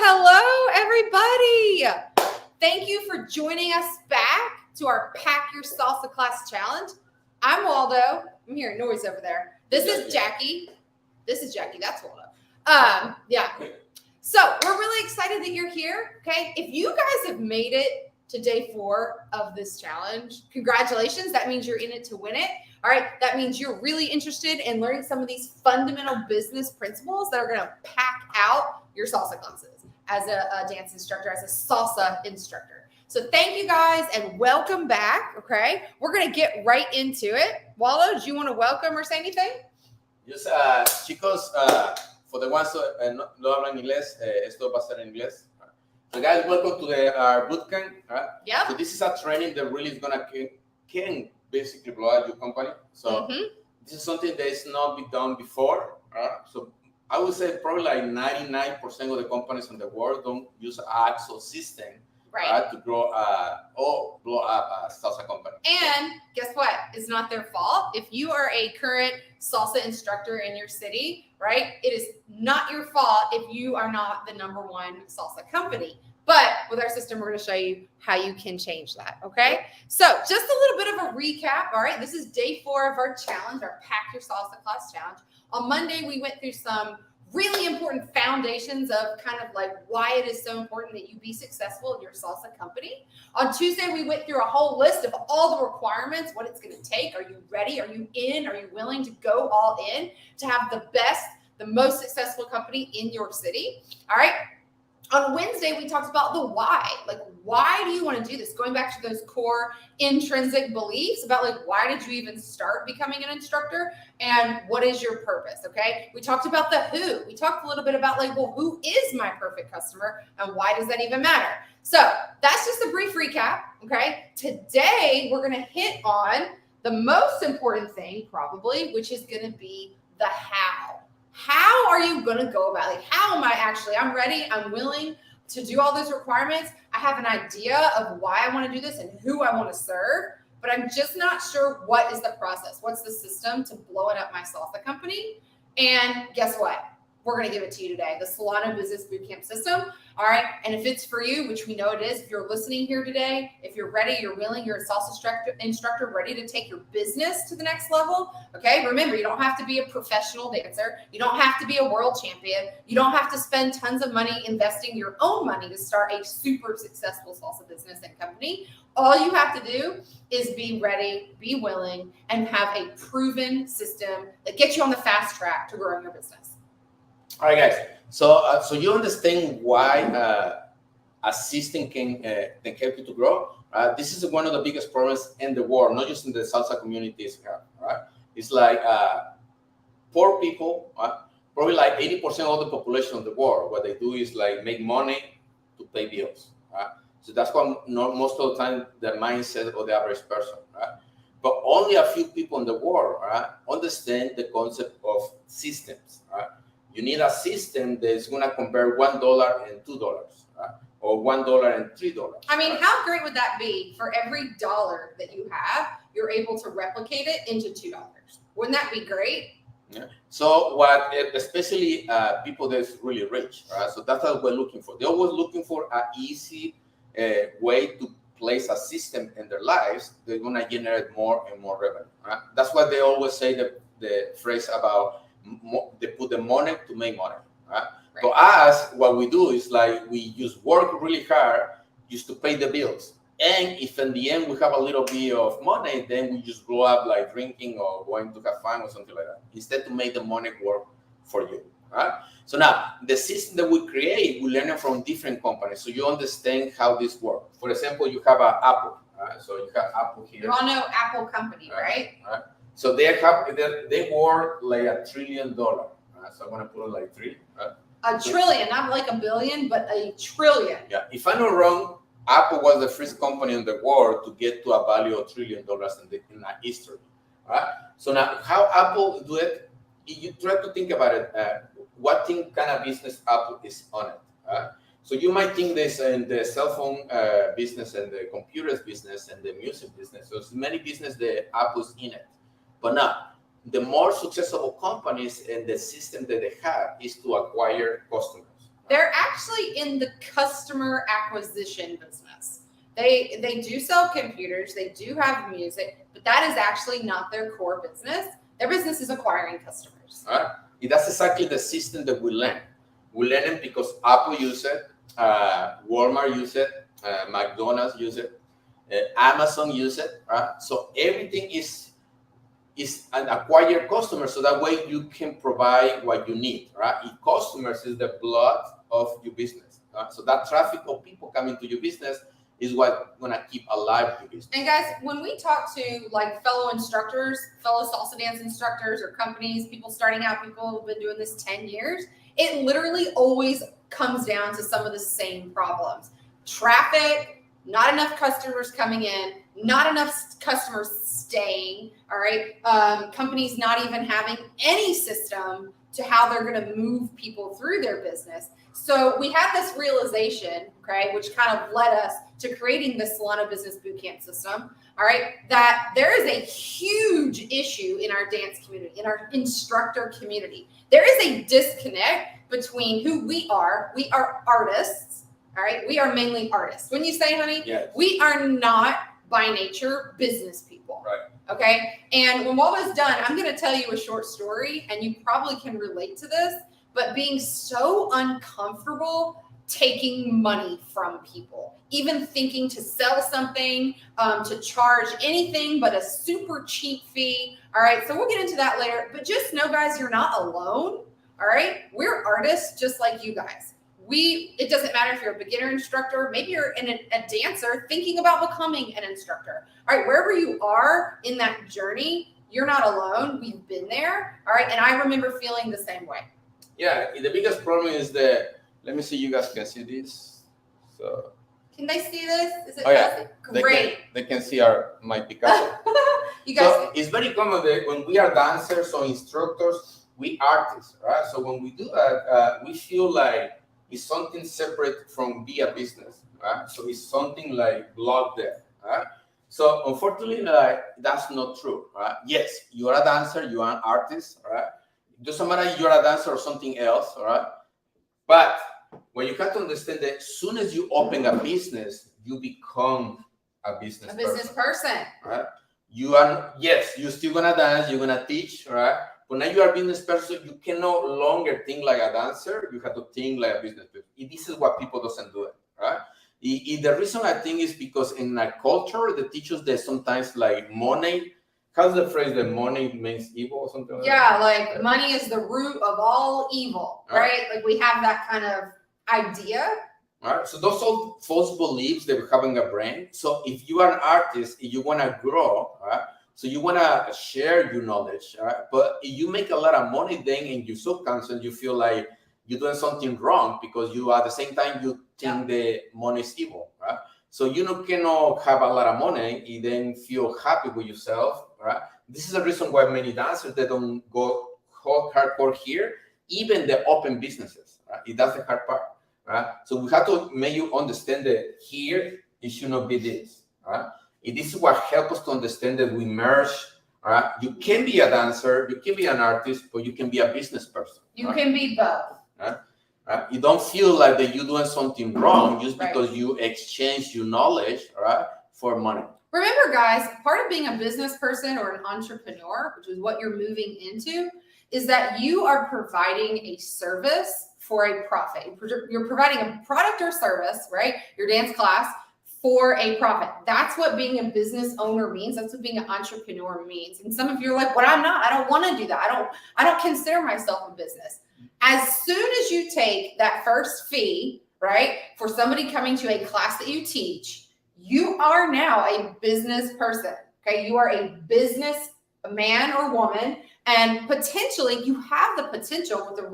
Hello, everybody. Thank you for joining us back to our Pack Your Salsa Class Challenge. I'm Waldo. I'm hearing noise over there. This is Jackie. That's Waldo. Yeah. So we're really excited that you're here. Okay. If you guys have made it to day 4 of this challenge, congratulations. That means you're in it to win it. All right. That means you're really interested in learning some of these fundamental business principles that are going to pack out your salsa classes as a dance instructor, as a salsa instructor. So thank you guys and welcome back. Okay. We're going to get right into it. Waldo, do you want to welcome or say anything? Yes, chicos, for the ones who no hablan inglés, esto va a ser en inglés. So guys, welcome to our bootcamp. Yeah. So this is a training that really is gonna can basically blow out your company. So this is something that is not been done before. So I would say probably like 99% of the companies in the world don't use an actual system to grow or blow up a salsa company. And guess what? It's not their fault. If you are a current salsa instructor in your city, right? It is not your fault if you are not the #1 salsa company. But with our system, we're going to show you how you can change that, okay? So just a little bit of a recap, all right? This is day 4 of our challenge, our Pack Your Salsa Class challenge. On Monday, we went through some really important foundations of kind of like why it is so important that you be successful in your salsa company. On Tuesday, we went through a whole list of all the requirements, what it's going to take. Are you ready? Are you in? Are you willing to go all in to have the best, the most successful company in your city? All right. On Wednesday, we talked about the why. Like, why do you want to do this? Going back to those core intrinsic beliefs about like, why did you even start becoming an instructor and what is your purpose? Okay. We talked about the who. We talked a little bit about like, well, who is my perfect customer and why does that even matter? So that's just a brief recap. Okay. Today, we're going to hit on the most important thing probably, which is going to be the how. How are you going to go about it? Like, how am I actually, I'm ready, I'm willing to do all those requirements. I have an idea of why I want to do this and who I want to serve, but I'm just not sure what is the process. What's the system to blowing up my salsa company? And guess what? We're going to give it to you today, the Solano Business Bootcamp system. All right. And if it's for you, which we know it is, if you're listening here today, if you're ready, you're willing, you're a salsa instructor ready to take your business to the next level. Okay. Remember, you don't have to be a professional dancer. You don't have to be a world champion. You don't have to spend tons of money investing your own money to start a super successful salsa business and company. All you have to do is be ready, be willing, and have a proven system that gets you on the fast track to growing your business. All right, guys. So you understand why a system can help you to grow. This is one of the biggest problems in the world, not just in the salsa communities. Right? It's like poor people, probably like 80% of the population of the world. What they do is like make money to pay bills. Right? So that's why most of the time the mindset of the average person. Right? But only a few people in the world understand the concept of systems. Right? You need a system that's going to compare $1 and $2, or $1 and $3. I mean, how great would that be? For every dollar that you have, you're able to replicate it into $2. Wouldn't that be great? Yeah. So what, especially people that's really rich, right? So that's what we're looking for. They're always looking for an easy way to place a system in their lives. They're going to generate more and more revenue. Right? That's why they always say the phrase about they put the money to make money. Right? Right. For us, what we do is like we just work really hard just to pay the bills. And if in the end we have a little bit of money, then we just blow up like drinking or going to have fun or something like that. Instead to make the money work for you. Right? So now the system that we create, we learn it from different companies. So you understand how this works. For example, you have Apple. Right? So you have Apple here. You all know Apple Company, right? Right? So they worth like $1 trillion. So I'm gonna put it like 3. A trillion, not like a billion, but a trillion. Yeah. If I'm not wrong, Apple was the first company in the world to get to a value of $1 trillion in history. Right? So now, how Apple do it? You try to think about it. What kind of business Apple is on it? Right? So you might think this in the cell phone business and the computers business and the music business. So many business the Apple's in it. But now, the more successful companies and the system that they have is to acquire customers. They're actually in the customer acquisition business. They do sell computers, they do have music, but that is actually not their core business. Their business is acquiring customers. All right. That's exactly the system that we learn. We learn it because Apple uses it, Walmart uses it, McDonald's uses it, Amazon uses it. Right? So everything is an acquired customer, so that way you can provide what you need, right? If customers is the blood of your business, right? So that traffic of people coming to your business is what's gonna keep alive your business. And guys, when we talk to like fellow instructors, fellow salsa dance instructors or companies, people starting out, people who've been doing this 10 years, it literally always comes down to some of the same problems. Traffic, not enough customers coming in, not enough customers staying, all right? Companies not even having any system to how they're going to move people through their business. So we had this realization, okay, which kind of led us to creating the Solano Business Bootcamp system, all right, that there is a huge issue in our dance community, in our instructor community. There is a disconnect between who we are. We are artists, all right? We are mainly artists. When you say, honey, yes. We are not by nature business people. Right. Okay. And when Waldo's done, I'm going to tell you a short story and you probably can relate to this, but being so uncomfortable taking money from people, even thinking to sell something, to charge anything but a super cheap fee. All right, so we'll get into that later, but just know, guys, you're not alone. All right, we're artists just like you guys. It doesn't matter if you're a beginner instructor, maybe you're a dancer thinking about becoming an instructor. All right, wherever you are in that journey, you're not alone. We've been there. All right, and I remember feeling the same way. Yeah, the biggest problem is let me see, you guys can see this. So can they see this? Is it yeah. Great. They can see my Picasso. You guys. So it's very common that when we are dancers or instructors, we artists, right? So when we do that, we feel like it's something separate from be a business, right? So it's something like blocked there, right? So unfortunately, that's not true, right? Yes, you are a dancer, you are an artist, right? It doesn't matter if you're a dancer or something else, all right? But when you have to understand that as soon as you open a business, you become a business person. Right? You're still gonna dance, you're gonna teach, right? But now you are a business person, you can no longer think like a dancer, you have to think like a business person. This is what people doesn't do it, right? The reason I think is because in our culture, the teachers that sometimes like money, how's the phrase that money means evil or something like that? Like money is the root of all evil, right? Like we have that kind of idea. Right. So those are false beliefs that we have in the brain. So if you are an artist, if you want to grow, right? So you want to share your knowledge, right? But if you make a lot of money then in your subconscious, you feel like you're doing something wrong because you at the same time you think the money is evil, right? So you cannot have a lot of money and then feel happy with yourself, right? This is the reason why many dancers, they don't go hardcore here, even the open businesses, right? That's the hard part, right? So we have to make you understand that here it should not be this, right? And this is what helps us to understand that we merge, right? You can be a dancer, you can be an artist, but you can be a business person. You can be both. Right? You don't feel like that you're doing something wrong just because you exchange your knowledge, right, for money. Remember, guys, part of being a business person or an entrepreneur, which is what you're moving into, is that you are providing a service for a profit. You're providing a product or service, right? Your dance class for a profit. That's what being a business owner means. That's what being an entrepreneur means. And some of you are like, "Well, I'm not. I don't want to do that. I don't consider myself a business." As soon as you take that first fee, right, for somebody coming to a class that you teach, you are now a business person. Okay, you are a business man or woman, and potentially you have the potential with the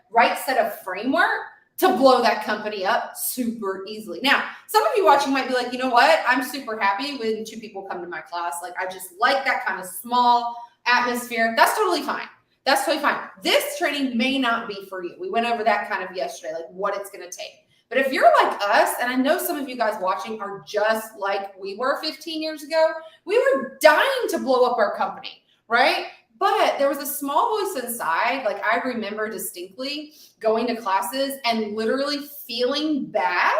right set of framework to blow that company up super easily. Now, some of you watching might be like, you know what? I'm super happy when 2 people come to my class. Like, I just like that kind of small atmosphere. That's totally fine. That's totally fine. This training may not be for you. We went over that kind of yesterday, like what it's going to take. But if you're like us, and I know some of you guys watching are just like we were 15 years ago, we were dying to blow up our company, right? But there was a small voice inside, like I remember distinctly going to classes and literally feeling bad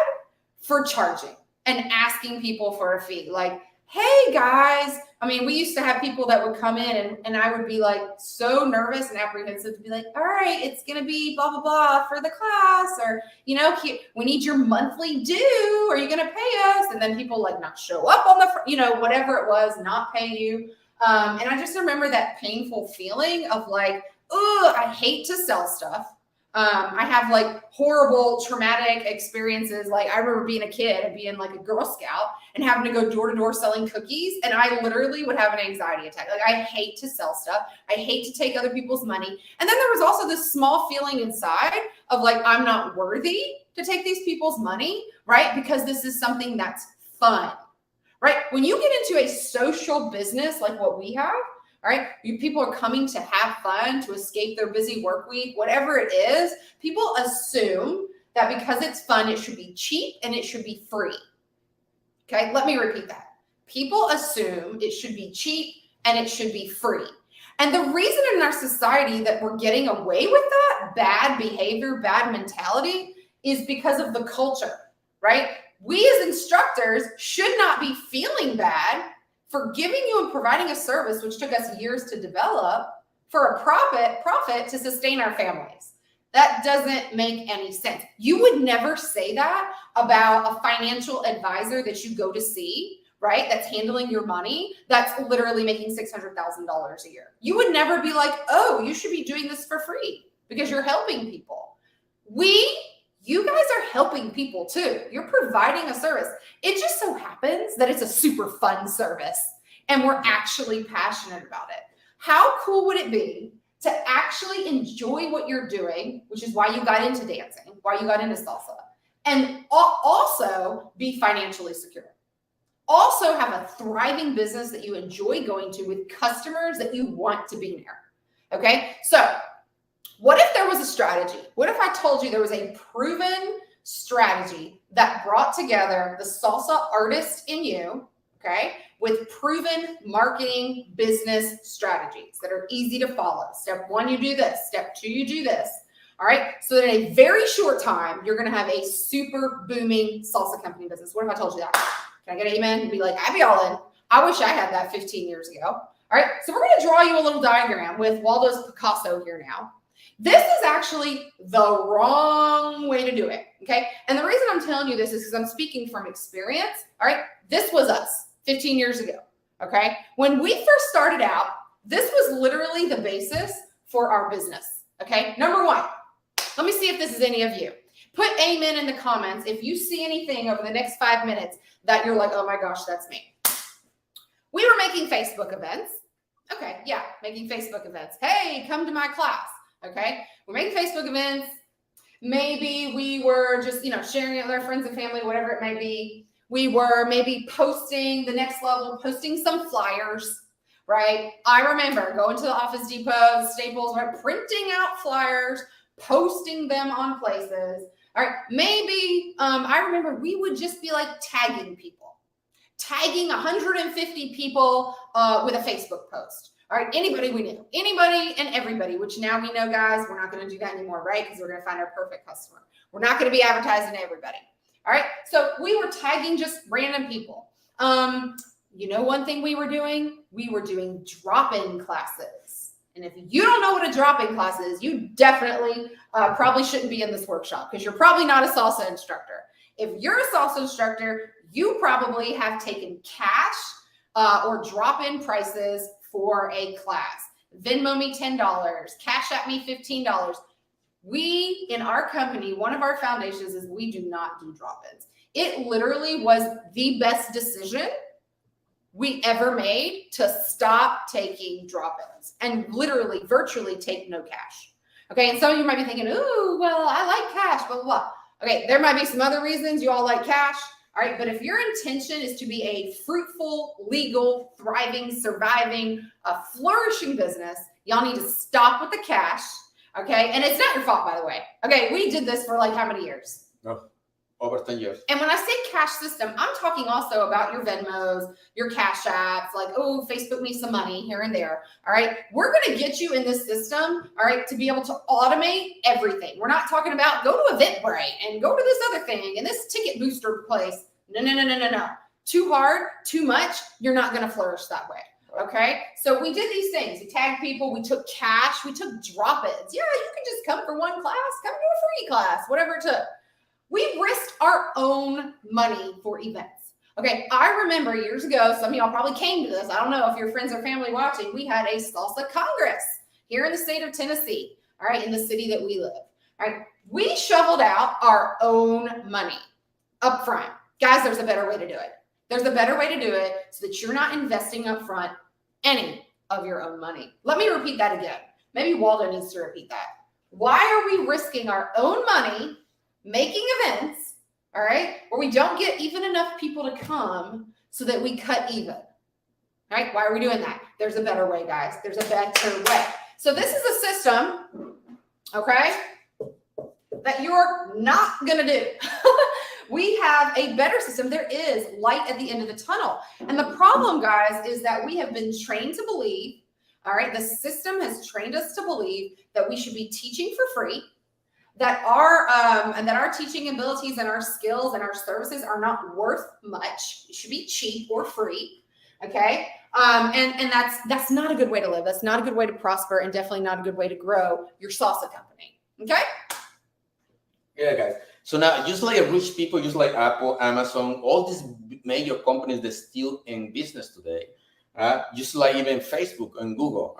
for charging and asking people for a fee. Like, hey guys, I mean, we used to have people that would come in and I would be like so nervous and apprehensive to be like, all right, it's going to be blah, blah, blah for the class, or, you know, we need your monthly due. Are you going to pay us? And then people like not show up on the, whatever it was, not pay you. And I just remember that painful feeling of like, oh, I hate to sell stuff. I have like horrible traumatic experiences. Like I remember being a kid and being like a Girl Scout and having to go door to door selling cookies. And I literally would have an anxiety attack. Like I hate to sell stuff. I hate to take other people's money. And then there was also this small feeling inside of like, I'm not worthy to take these people's money, right? Because this is something that's fun, right? When you get into a social business like what we have, all right, people are coming to have fun, to escape their busy work week, whatever it is. People assume that because it's fun, it should be cheap and it should be free. Okay, let me repeat that. People assume it should be cheap and it should be free. And the reason in our society that we're getting away with that bad behavior, bad mentality is because of the culture, right? We as instructors should not be feeling bad for giving you and providing a service, which took us years to develop, for a profit to sustain our families. That doesn't make any sense. You would never say that about a financial advisor that you go to see, right? That's handling your money, that's literally making $600,000 a year. You would never be like, oh, you should be doing this for free because you're helping people. You guys are helping people too. You're providing a service. It just so happens that it's a super fun service and we're actually passionate about it. How cool would it be to actually enjoy what you're doing, which is why you got into dancing, why you got into salsa, and also be financially secure. Also have a thriving business that you enjoy going to with customers that you want to be near. Okay, so what if there was a strategy? What if I told you there was a proven strategy that brought together the salsa artist in you, okay, with proven marketing business strategies that are easy to follow? Step 1, you do this. Step 2, you do this. All right, so in a very short time, you're going to have a super booming salsa company business. What if I told you that? Can I get an amen? And be like, I'd be all in. I wish I had that 15 years ago. All right, so we're going to draw you a little diagram with Waldo's Picasso here now. This is actually the wrong way to do it, okay? And the reason I'm telling you this is because I'm speaking from experience, all right? This was us 15 years ago, okay? When we first started out, this was literally the basis for our business, okay? Number 1, let me see if this is any of you. Put amen in the comments if you see anything over the next 5 minutes that you're like, oh my gosh, that's me. We were making Facebook events. Okay, yeah, making Facebook events. Hey, come to my class. Okay, we're making Facebook events. Maybe we were just, sharing it with our friends and family, whatever it may be. We were maybe posting the next level, posting some flyers, right? I remember going to the Office Depot, Staples, right, printing out flyers, posting them on places. All right, maybe I remember we would just be like tagging people, tagging 150 people with a Facebook post. All right, anybody we knew, anybody and everybody, which now we know, guys, we're not going to do that anymore, right? Because we're going to find our perfect customer. We're not going to be advertising to everybody. All right, so we were tagging just random people. One thing we were doing? We were doing drop-in classes. And if you don't know what a drop-in class is, you definitely probably shouldn't be in this workshop because you're probably not a salsa instructor. If you're a salsa instructor, you probably have taken cash or drop-in prices for a class. Venmo me $10, Cash App me $15. We, in our company, one of our foundations is we do not do drop-ins. It literally was the best decision we ever made to stop taking drop-ins and literally virtually take no cash. Okay, and some of you might be thinking, ooh, well, I like cash, blah, blah, blah. Okay, there might be some other reasons you all like cash. All right, but if your intention is to be a fruitful, legal, thriving, surviving, flourishing business, y'all need to stop with the cash, okay? And it's not your fault, by the way. Okay, we did this for like how many years? No, over 10 years. And when I say cash system, I'm talking also about your Venmos, your Cash Apps, like, oh, Facebook me some money here and there, all right? We're going to get you in this system, all right, to be able to automate everything. We're not talking about go to Eventbrite and go to this other thing and this ticket booster place. No. Too hard, too much, you're not going to flourish that way, okay? So we did these things. We tagged people. We took cash. We took drop-ins. Yeah, you can just come for one class. Come to a free class, whatever it took. We risked our own money for events. Okay, I remember years ago, some of y'all probably came to this. I don't know if your friends or family watching. We had a Salsa Congress here in the state of Tennessee, all right, in the city that we live. All right, we shoveled out our own money up front. Guys, there's a better way to do it. There's a better way to do it so that you're not investing up front any of your own money. Let me repeat that again. Maybe Waldo needs to repeat that. Why are we risking our own money making events, all right, where we don't get even enough people to come so that we cut even? All right, why are we doing that? There's a better way, guys. There's a better way. So this is a system, okay, that you're not going to do. We have a better system. There is light at the end of the tunnel. And the problem, guys, is that we have been trained to believe, all right, the system has trained us to believe that we should be teaching for free, that our teaching abilities and our skills and our services are not worth much. It should be cheap or free. Okay. And that's not a good way to live. That's not a good way to prosper and definitely not a good way to grow your salsa company. Okay? Yeah, guys. So now, just like rich people, just like Apple, Amazon, all these major companies that still in business today, just like even Facebook and Google,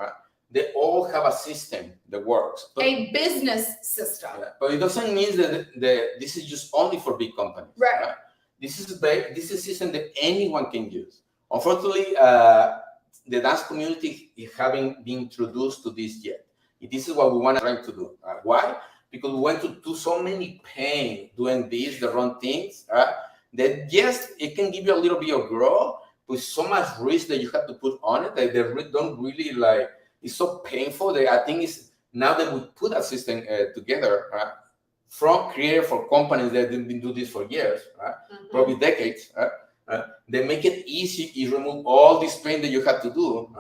they all have a system that works. But, a business system. Yeah, but it doesn't mean that this is just only for big companies. Right. This is a system that anyone can use. Unfortunately, the dance community haven't been introduced to this yet. This is what we want to try to do. Why? Because we went to do so many pain doing this, the wrong things, that yes, it can give you a little bit of growth, but so much risk that you have to put on it that they don't really like. It's so painful that I think it's now that we put a system together from created for companies that have been doing this for years, probably decades. They make it easy. You remove all this pain that you have to do,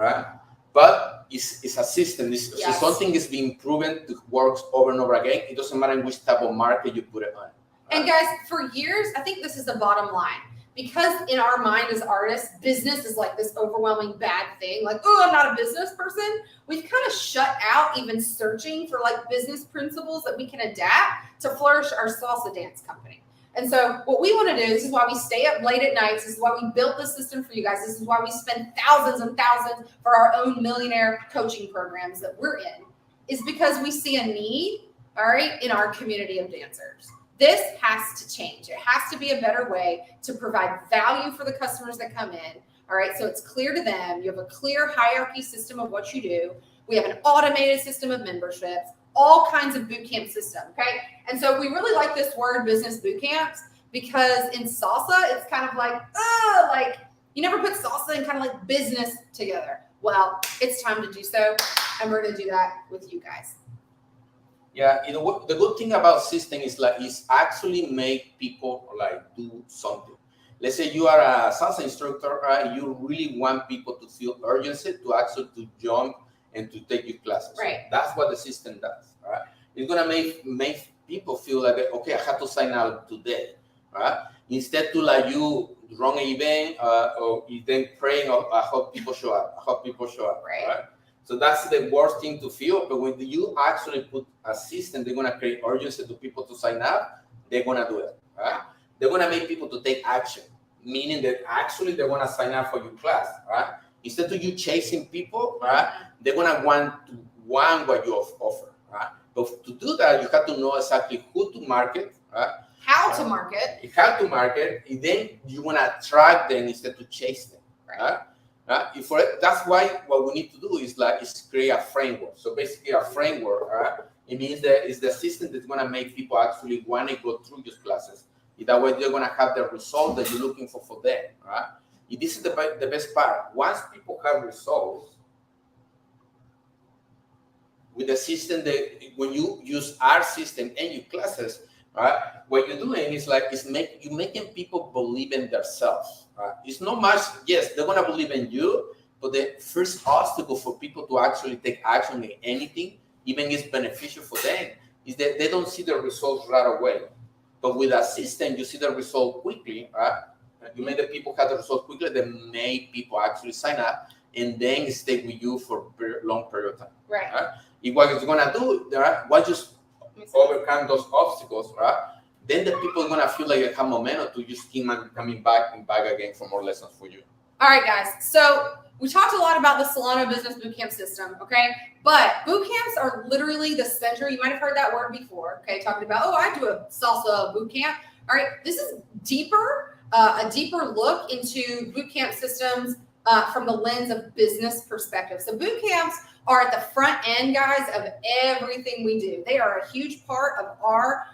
but it's a system. So something is being proven to work over and over again. It doesn't matter which type of market you put it on. And guys, for years, I think this is the bottom line. Because in our mind as artists, business is like this overwhelming bad thing. Like, oh, I'm not a business person. We've kind of shut out even searching for like business principles that we can adapt to flourish our salsa dance company. And so what we want to do, this is why we stay up late at nights. This is why we built this system for you guys. This is why we spend thousands and thousands for our own millionaire coaching programs that we're in, is because we see a need, all right, in our community of dancers. This has to change. It has to be a better way to provide value for the customers that come in. All right, so it's clear to them. You have a clear hierarchy system of what you do. We have an automated system of memberships, all kinds of boot camp system, okay? And so we really like this word business boot camps because in salsa, it's kind of like you never put salsa and kind of like business together. Well, it's time to do so, and we're gonna do that with you guys. Yeah, the good thing about system is like it's actually make people like do something. Let's say you are a salsa instructor, you really want people to feel urgency to actually to jump and to take your classes. Right. That's what the system does. Right? It's gonna make people feel like, okay, I have to sign out today. Right? Instead to like you run an event or you then praying, I hope people show up. I hope people show up. Right? So that's the worst thing to feel. But when you actually put a system, they're gonna create urgency to people to sign up. They're gonna do it. Right? They're gonna make people to take action, meaning that actually they wanna sign up for your class. Right? Instead of you chasing people, right? They're gonna want what you offer. Right? But to do that, you have to know exactly who to market. Right? How to market. How to market. And then you wanna attract them instead to chase them. Right? That's why what we need to do is create a framework. So basically a framework, it means that it's the system that's going to make people actually want to go through these classes. That way they're going to have the result that you're looking for them. Right? This is the best part. Once people have results with the system, that when you use our system and your classes, right, what you're doing is you're making people believe in themselves. Right? It's not much, yes, they're gonna believe in you, but the first obstacle for people to actually take action in anything, even if it's beneficial for them, is that they don't see the results right away. But with a system, you see the result quickly. Right? You make the people have the result quickly, that make people actually sign up and then stay with you for a long period of time. Right. If what it's gonna do, what just overcome those obstacles, right? Then the people are gonna feel like they have momentum to just keep coming back and back again for more lessons for you. All right, guys. So we talked a lot about the Solano Business Bootcamp system, okay? But boot camps are literally the center. You might have heard that word before, okay? Talking about, I do a salsa boot camp. All right, this is deeper, a deeper look into boot camp systems from the lens of business perspective. So boot camps are at the front end, guys, of everything we do. They are a huge part of our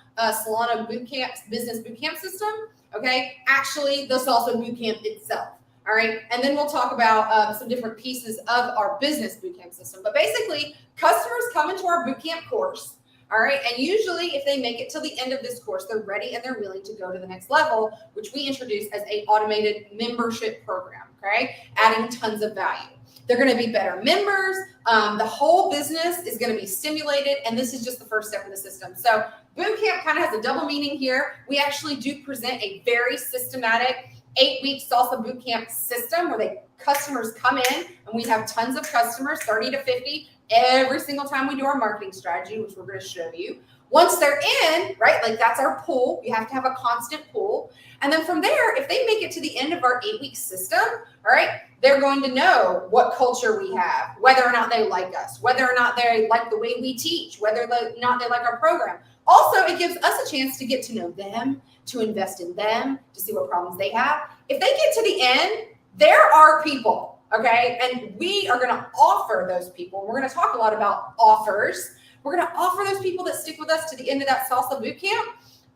Solano Bootcamp business bootcamp system, okay? Actually, the Salsa Bootcamp itself, all right? And then we'll talk about some different pieces of our business bootcamp system. But basically, customers come into our bootcamp course, all right? And usually, if they make it till the end of this course, they're ready and they're willing to go to the next level, which we introduce as a automated membership program, okay? Adding tons of value. They're going to be better members. The whole business is going to be stimulated, and this is just the first step in the system. So bootcamp kind of has a double meaning here. We actually do present a very systematic 8-week salsa bootcamp system where customers come in, and we have tons of customers, 30 to 50, every single time we do our marketing strategy, which we're going to show you. Once they're in, right, like that's our pool. You have to have a constant pool. And then from there, if they make it to the end of our 8-week system, all right, they're going to know what culture we have, whether or not they like us, whether or not they like the way we teach, whether or not they like our program. Also, it gives us a chance to get to know them, to invest in them, to see what problems they have. If they get to the end, there are people, okay? And we are going to offer those people. We're going to talk a lot about offers. We're going to offer those people that stick with us to the end of that salsa boot camp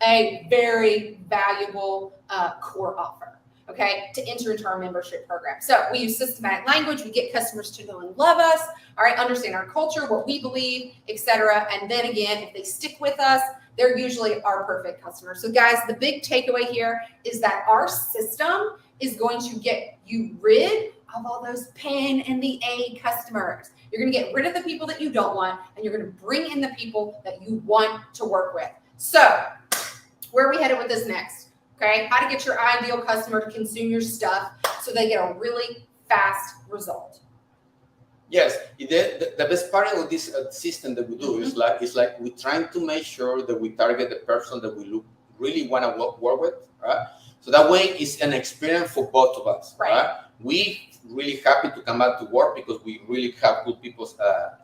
a very valuable core offer, okay, to enter into our membership program. So we use systematic language. We get customers to know and love us, all right, understand our culture, what we believe, etc. And then again, if they stick with us, they're usually our perfect customers. So guys, the big takeaway here is that our system is going to get you rid of all those pen and the A customers. You're going to get rid of the people that you don't want, and you're going to bring in the people that you want to work with. So where are we headed with this next? Okay, how to get your ideal customer to consume your stuff so they get a really fast result. Yes, the best part of this system that we do is like we're trying to make sure that we target the person that we really want to work with, right? So that way it's an experience for both of us, right? We really happy to come back to work because we really have good people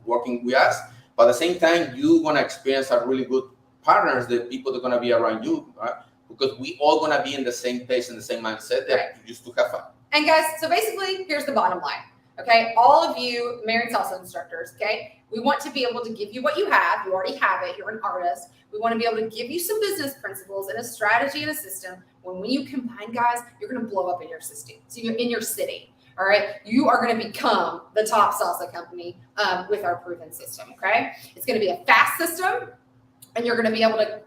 working with us. But at the same time, you want to experience a really good partners, the people that are going to be around you, right? Because we all going to be in the same pace and the same mindset that you used to have fun. And guys, so basically, here's the bottom line. Okay, all of you married salsa instructors, okay, we want to be able to give you what you have. You already have it. You're an artist. We want to be able to give you some business principles and a strategy and a system. When you combine, guys, you're going to blow up in your system. So you're in your city. All right, you are going to become the top salsa company with our proven system. Okay, it's going to be a fast system, and you're going to be able to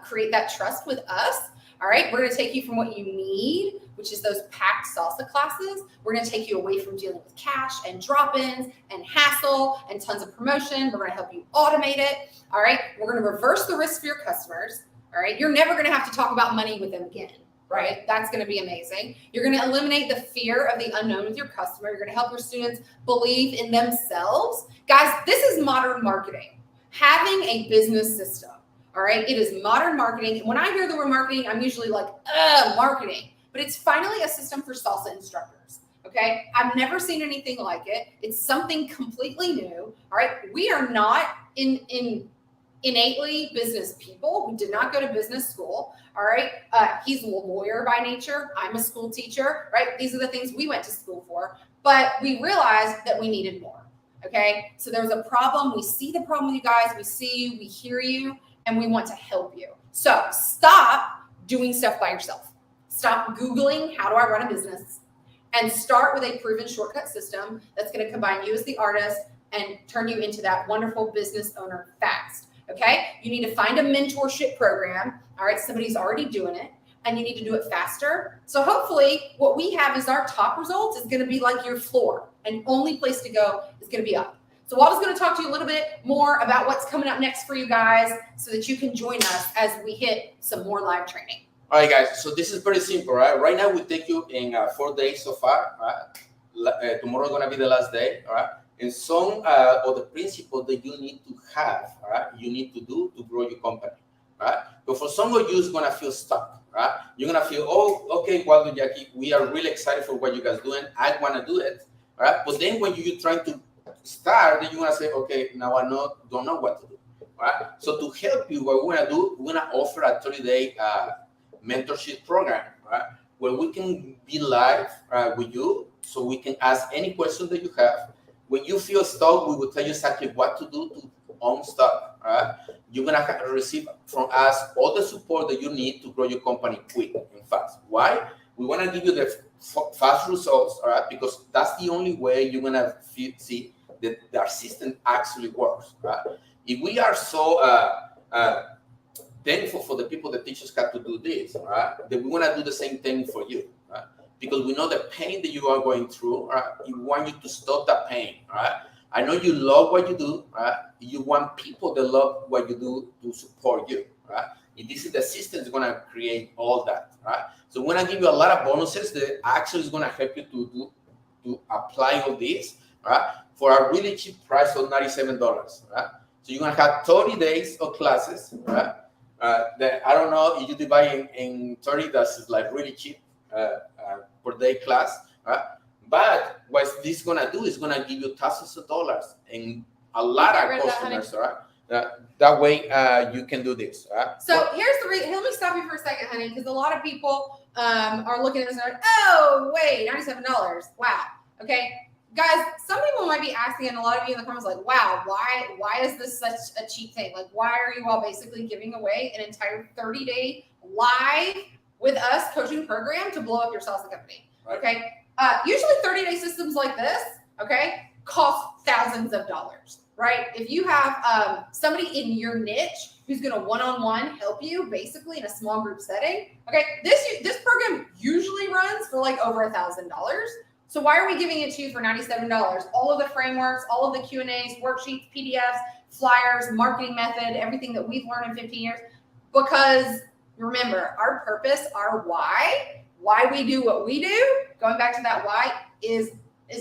create that trust with us. All right, we're going to take you from what you need, which is those packed salsa classes. We're going to take you away from dealing with cash and drop-ins and hassle and tons of promotion. We're going to help you automate it. All right, we're going to reverse the risk for your customers. All right, you're never going to have to talk about money with them again. Right, that's going to be amazing. You're going to eliminate the fear of the unknown with your customer. You're going to help your students believe in themselves. Guys, this is modern marketing. Having a business system. All right, it is modern marketing. And when I hear the word marketing, I'm usually like, marketing. But it's finally a system for salsa instructors. Okay, I've never seen anything like it. It's something completely new. All right, we are not innately business people. We did not go to business school. All right, he's a lawyer by nature. I'm a school teacher. Right, these are the things we went to school for. But we realized that we needed more. Okay, so there's a problem. We see the problem with you guys. We see you. We hear you. And we want to help you. So stop doing stuff by yourself. Stop Googling, how do I run a business? And start with a proven shortcut system that's going to combine you as the artist and turn you into that wonderful business owner fast. Okay? You need to find a mentorship program. All right, somebody's already doing it. And you need to do it faster. So hopefully what we have as our top results is going to be like your floor. And only place to go is going to be up. So Waldo's going to talk to you a little bit more about what's coming up next for you guys so that you can join us as we hit some more live training. All right, guys. So this is pretty simple, right? Right now, we take you in 4 days so far. Right? Tomorrow is going to be the last day, all right? And some of the principles that you need to have, all right, you need to do to grow your company, right? But for some of you, it's going to feel stuck, right? You're going to feel, oh, okay, Waldo, Jackie, we are really excited for what you guys doing. I want to do it, all right? But then when you're trying to start, then you want to say, okay, now I don't know what to do, right? So to help you, what we're going to do, we're going to offer a 30-day mentorship program, right? Where we can be live with you, so we can ask any question that you have. When you feel stuck, we will tell you exactly what to do to unstuck, right? You're going to receive from us all the support that you need to grow your company quick and fast. Why? We want to give you the fast results, all right? Because that's the only way you're going to see that our system actually works, right? If we are so thankful for the people that teach us how to do this, right, that we want to do the same thing for you, right? Because we know the pain that you are going through, right? We want you to stop that pain, right? I know you love what you do, right? You want people that love what you do to support you, right? And this is the system that's going to create all that, right? So we're going to give you a lot of bonuses that actually is going to help you to apply all this. right? For a really cheap price of $97, right? So you're gonna have 30 days of classes, right? I don't know if you divide in 30, that's like really cheap per day class, right? But what this gonna do is gonna give you thousands of dollars and a lot of customers, right? That way you can do this, right? So here's the reason. Let me stop you for a second, honey, because a lot of people are looking at this and like, oh, wait, $97. Wow. Okay. Guys, some people might be asking, and a lot of you in the comments like, wow, why is this such a cheap thing? Like, why are you all basically giving away an entire 30-day live with us coaching program to blow up your salsa company? Right. Okay. Usually 30-day systems like this, okay, cost thousands of dollars, right? If you have somebody in your niche who's going to one-on-one help you basically in a small group setting, okay, this program usually runs for like over $1,000. So why are we giving it to you for $97? All of the frameworks, all of the Q&As, worksheets, PDFs, flyers, marketing method, everything that we've learned in 15 years. Because remember, our purpose, our why we do what we do, going back to that why, is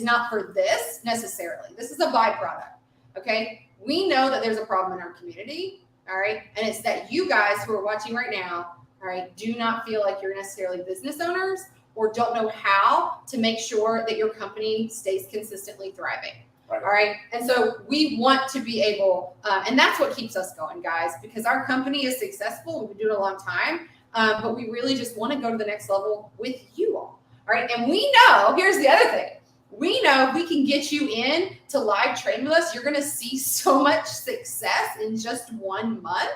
not for this necessarily. This is a byproduct, okay? We know that there's a problem in our community, all right? And it's that you guys who are watching right now, all right, do not feel like you're necessarily business owners or don't know how to make sure that your company stays consistently thriving. Right. All right. And so we want to be able, and that's what keeps us going, guys, because our company is successful. We've been doing it a long time, but we really just want to go to the next level with you all. All right. And we know, here's the other thing. We know if we can get you in to live train with us, you're going to see so much success in just 1 month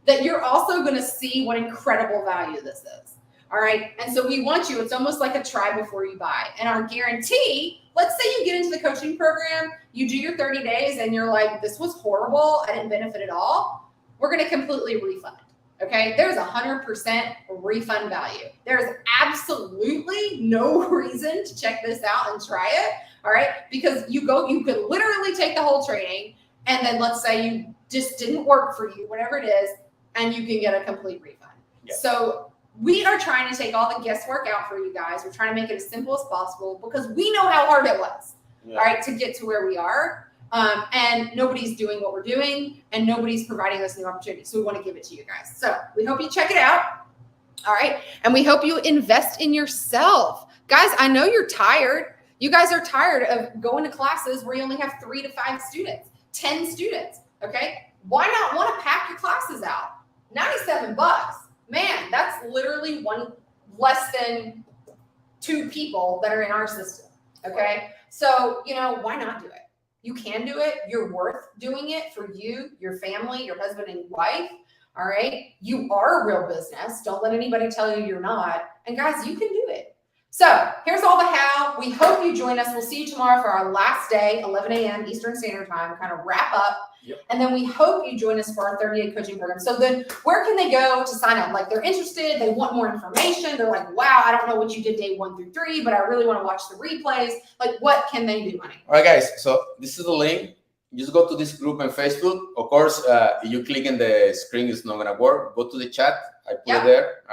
that you're also going to see what incredible value this is. All right. And so we want you, it's almost like a try before you buy. And our guarantee, let's say you get into the coaching program, you do your 30 days and you're like, this was horrible, I didn't benefit at all. We're going to completely refund. Okay. There's 100% refund value. There's absolutely no reason to check this out and try it. All right. Because you could literally take the whole training and then let's say you just didn't work for you, whatever it is, and you can get a complete refund. Yeah. So we are trying to take all the guesswork out for you guys. We're trying to make it as simple as possible because we know how hard it was, all right, to get to where we are. And nobody's doing what we're doing and nobody's providing us new opportunities. So we want to give it to you guys. So we hope you check it out. All right. And we hope you invest in yourself. Guys, I know you're tired. You guys are tired of going to classes where you only have 3 to 5 students, 10 students. Okay. Why not want to pack your classes out? $97. Man, that's literally one less than 2 people that are in our system. Okay. So, why not do it? You can do it. You're worth doing it for you, your family, your husband and wife. All right. You are a real business. Don't let anybody tell you you're not. And guys, you can do it. So here's all the how. We hope you join us. We'll see you tomorrow for our last day, 11 a.m. Eastern Standard Time, kind of wrap up. Yep. And then we hope you join us for our 30-day coaching program. So then where can they go to sign up? Like they're interested, they want more information. They're like, wow, I don't know what you did day 1 through 3, but I really want to watch the replays. Like what can they do, honey? All right, guys. So this is the link. Just go to this group on Facebook. Of course, if you click in the screen, it's not going to work. Go to the chat. I put it there.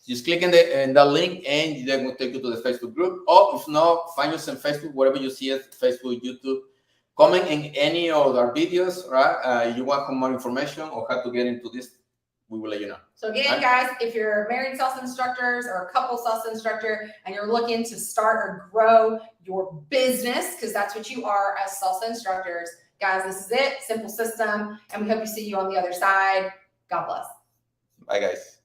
Just click in that link and they're going to take you to the Facebook group. Or if not, find us on Facebook, wherever you see it, Facebook, YouTube. Comment in any of our videos, right? You want more information or how to get into this, we will let you know. So again, guys, if you're married salsa instructors or a couple salsa instructor and you're looking to start or grow your business, because that's what you are as salsa instructors, guys, this is it. Simple system. And we hope to see you on the other side. God bless. Bye, guys.